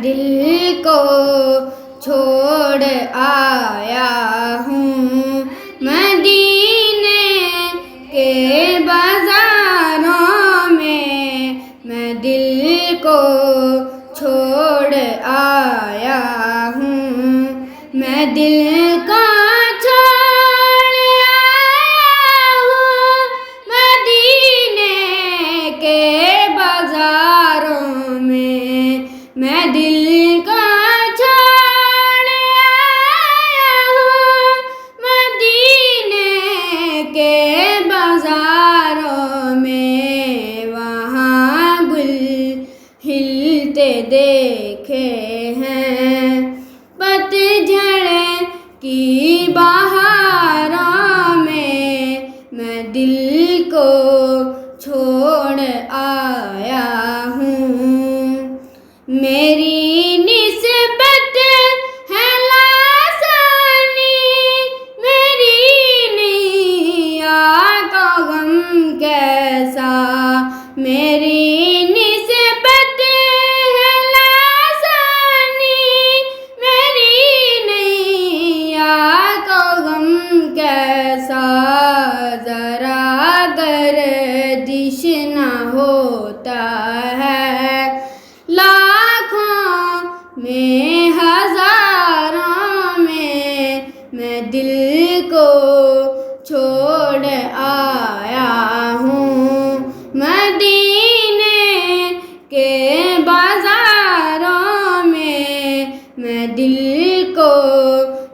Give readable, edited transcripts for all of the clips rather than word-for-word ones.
دل کو چھوڑ آیا ہوں مدینے کے بازاروں میں دل کو چھوڑ آیا ہوں میں دل کو چھوڑ آیا ہوں مدینے کے بازاروں میں دل کو چھوڑ آیا ہوں مدینے کے بازاروں میں وہاں گل ہلتے دیکھے ہیں پتجھڑ کی بہاروں میں دل کو چھوڑ آیا ہوں میری نسبت ہے لاسانی میری نہیں آقا غم کیسا میری نسبت ہے لاسانی میری نہیں آقا غم کیسا ذرا گردش نہ ہوتا ہے لاکھوں میں ہزاروں میں دل کو چھوڑ آیا ہوں مدینے کے بازاروں میں دل کو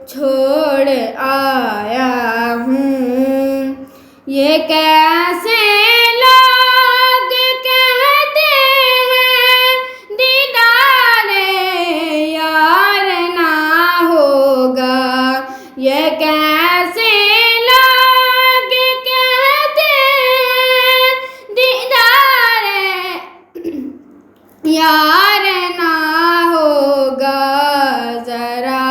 چھوڑ آیا ہوں یہ کیسے لوگ کہتے ہیں دیدار یار نہ ہوگا یہ کیسے لوگ کہتے ہیں دیدار یار نہ ہوگا ذرا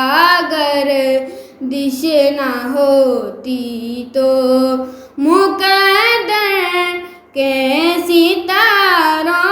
گردش نہ ہوتی تو مقدر کے ستاروں